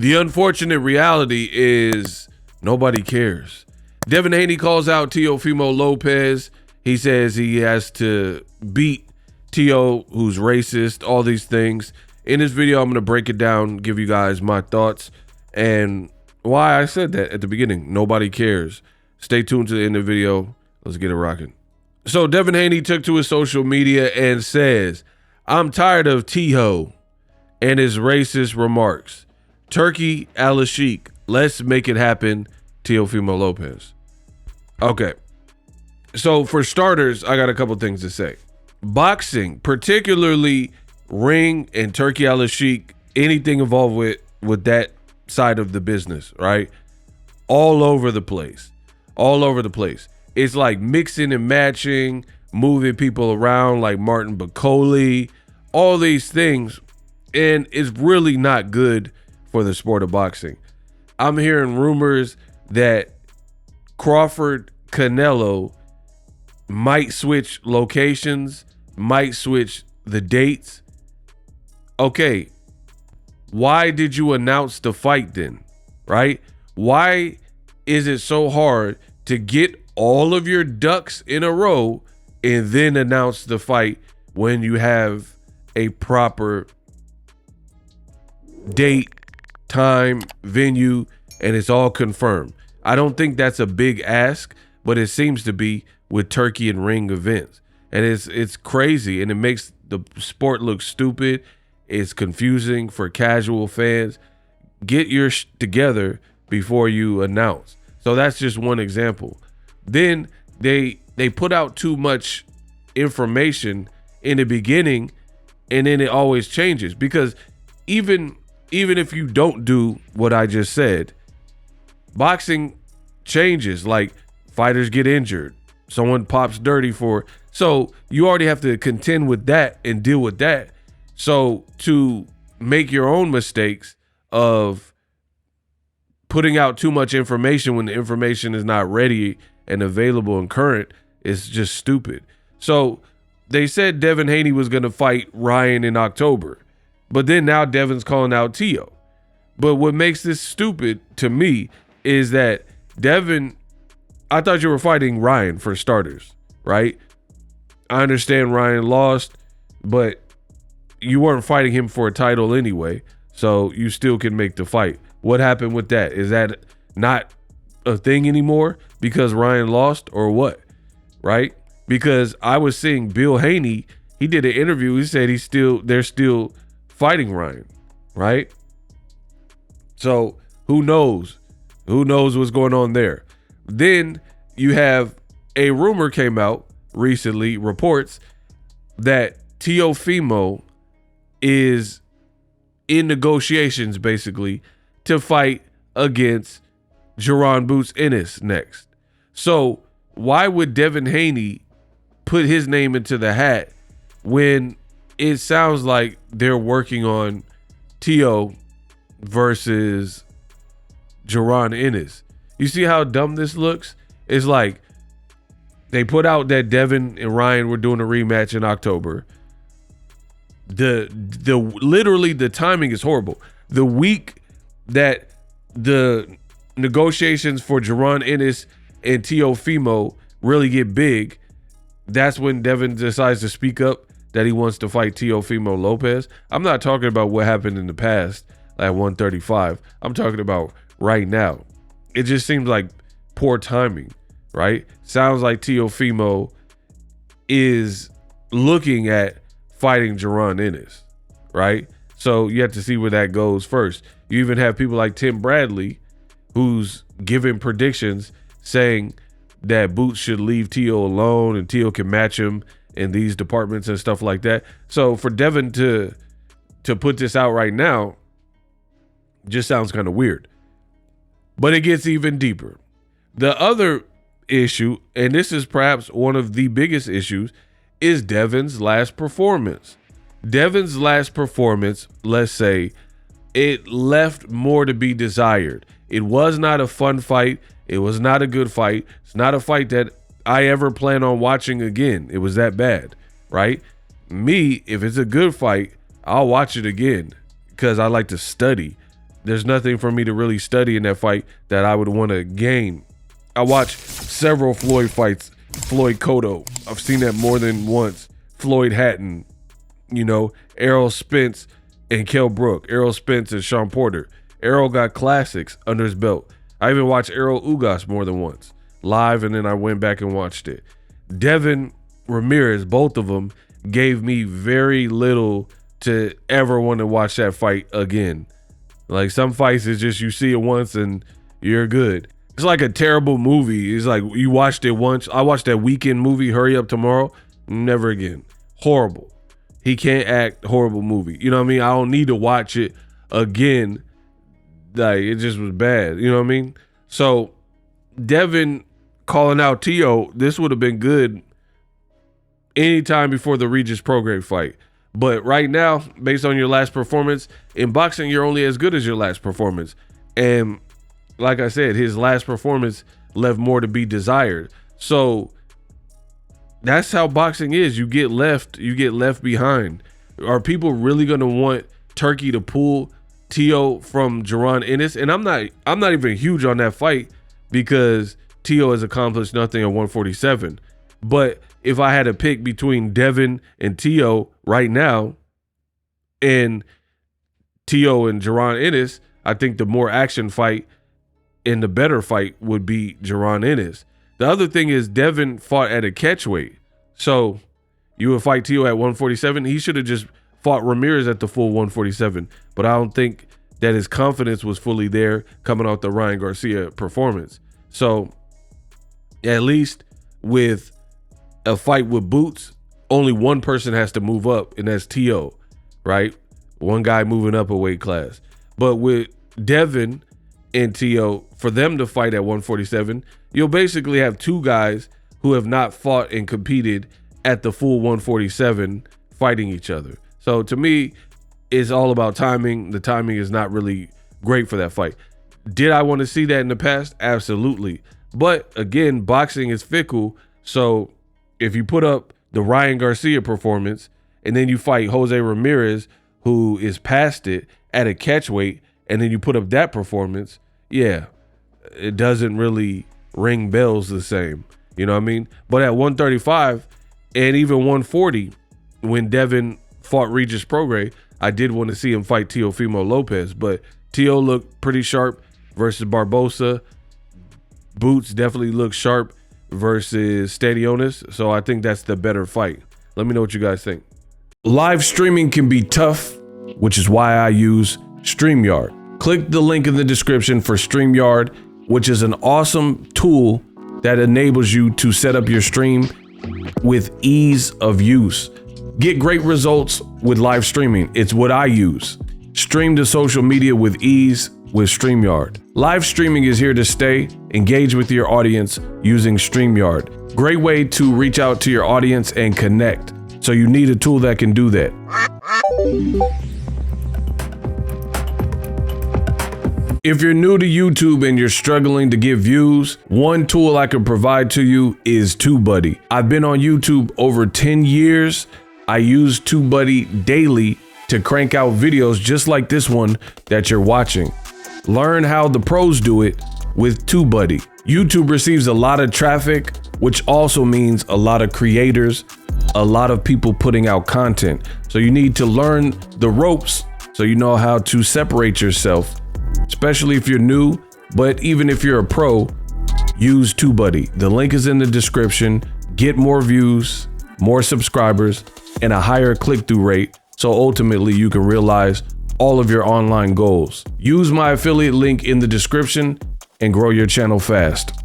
The unfortunate reality is nobody cares. Devin Haney calls out Teofimo Lopez. He says he has to beat Teo, who's racist, all these things. In this video, I'm going to break it down, give you guys my thoughts, and why I said that at the beginning. Nobody cares. Stay tuned to the end of the video. Let's get it rocking. So Devin Haney took to his social media and says, "I'm tired of Teo and his racist remarks. Turkey al-Sheikh. Let's make it happen, Teofimo Lopez." Okay. So for starters, I got a couple things to say. Boxing, particularly ring and Turkey al-Sheikh, anything involved with that side of the business, right? All over the place. All over the place. It's like mixing and matching, moving people around like Martin Bacoli, all these things. And it's really not good for the sport of boxing. I'm hearing rumors that Crawford Canelo might switch locations, might switch the dates. Okay, why did you announce the fight then, right? Why is it so hard to get all of your ducks in a row and then announce the fight when you have a proper date, time, venue, and it's all confirmed? I don't think that's a big ask, but it seems to be with turkey and ring events. And it's crazy, and it makes the sport look stupid. It's confusing for casual fans. Get your together before you announce. So that's just one example. Then they put out too much information in the beginning, and then it always changes, because even if you don't do what I just said, boxing changes. Like, fighters get injured, someone pops dirty so you already have to contend with that and deal with that. So to make your own mistakes of putting out too much information when the information is not ready and available and current is just stupid. So they said Devin Haney was going to fight Ryan in October, but then now Devin's calling out Teo. But what makes this stupid to me is that Devin, I thought you were fighting Ryan for starters, right? I understand Ryan lost, but you weren't fighting him for a title anyway, so you still can make the fight. What happened with that? Is that not a thing anymore because Ryan lost, or what? Right? Because I was seeing Bill Haney, he did an interview. He said they're still fighting Ryan, right? So who knows? Who knows what's going on there? Then you have a rumor came out recently, reports that Teofimo is in negotiations basically to fight against Jaron Boots Ennis next. So why would Devin Haney put his name into the hat when it sounds like they're working on Teo versus Jaron Ennis? You see how dumb this looks? It's like they put out that Devin and Ryan were doing a rematch in October. Literally the timing is horrible. The week that the negotiations for Jaron Ennis and Teofimo really get big, that's when Devin decides to speak up that he wants to fight Teofimo Lopez. I'm not talking about what happened in the past at 135. I'm talking about right now. It just seems like poor timing, right? Sounds like Teofimo is looking at fighting Jaron Ennis, right? So you have to see where that goes first. You even have people like Tim Bradley, who's giving predictions saying that Boots should leave Teo alone and Teo can match him in these departments and stuff like that. So for Devin to put this out right now just sounds kind of weird. But it gets even deeper. The other issue, and this is perhaps one of the biggest issues, is Devin's last performance. Devin's last performance, let's say, it left more to be desired. It was not a fun fight. It was not a good fight. It's not a fight that I ever plan on watching again. It was that bad, right? Me, if it's a good fight, I'll watch it again because I like to study there's nothing for me to really study in that fight that I would want to gain. I watched several Floyd fights. Floyd Cotto, I've seen that more than once. Floyd Hatton, Errol Spence and Kell Brook. Errol Spence and Sean Porter. Errol got classics under his belt. I even watched Errol Ugas more than once live, and then I went back and watched it. Devin Ramirez, both of them gave me very little to ever want to watch that fight again. Like, some fights is just you see it once and you're good. It's like a terrible movie. It's like you watched it once. I watched that Weekend movie, Hurry Up Tomorrow. Never again. Horrible. He can't act. Horrible movie. You know what I mean? I don't need to watch it again. Like, it just was bad. You know what I mean? So Devin calling out Teo, this would have been good anytime before the Regis Prograis fight. But right now, based on your last performance, in boxing, you're only as good as your last performance. And like I said, his last performance left more to be desired. So that's how boxing is. You get left behind. Are people really going to want Turkey to pull Teo from Jaron Ennis? And I'm not even huge on that fight because Teo has accomplished nothing at 147. But if I had to pick between Devin and Teo right now, and Teo and Jaron Ennis, I think the more action fight and the better fight would be Jaron Ennis. The other thing is Devin fought at a catchweight. So you would fight Teo at 147. He should have just fought Ramirez at the full 147. But I don't think that his confidence was fully there coming off the Ryan Garcia performance. So at least with a fight with Boots, only one person has to move up, and that's Teo, right? One guy moving up a weight class. But with Devin and Teo, for them to fight at 147, you'll basically have two guys who have not fought and competed at the full 147 fighting each other. So to me, it's all about timing. The timing is not really great for that fight. Did I want to see that in the past? Absolutely. But again, boxing is fickle. So if you put up the Ryan Garcia performance and then you fight Jose Ramirez, who is past it at a catchweight, and then you put up that performance, yeah, it doesn't really ring bells the same. You know what I mean? But at 135 and even 140, when Devin fought Regis Prograis, I did want to see him fight Teofimo Lopez, but Teo looked pretty sharp versus Barbosa. Boots definitely looked sharp versus Stadionis, so I think that's the better fight. Let me know what you guys think. Live streaming can be tough, which is why I use StreamYard. Click the link in the description for StreamYard, which is an awesome tool that enables you to set up your stream with ease of use. Get great results with live streaming. It's what I use. Stream to social media with ease with StreamYard. Live streaming is here to stay. Engage with your audience using StreamYard. Great way to reach out to your audience and connect. So you need a tool that can do that. If you're new to YouTube and you're struggling to get views, one tool I can provide to you is TubeBuddy. I've been on YouTube over 10 years. I use TubeBuddy daily to crank out videos just like this one that you're watching. Learn how the pros do it with TubeBuddy. YouTube receives a lot of traffic, which also means a lot of creators, a lot of people putting out content. So you need to learn the ropes so you know how to separate yourself, especially if you're new. But even if you're a pro, use TubeBuddy. The link is in the description. Get more views, more subscribers, and a higher click-through rate, so ultimately you can realize all of your online goals. Use my affiliate link in the description and grow your channel fast.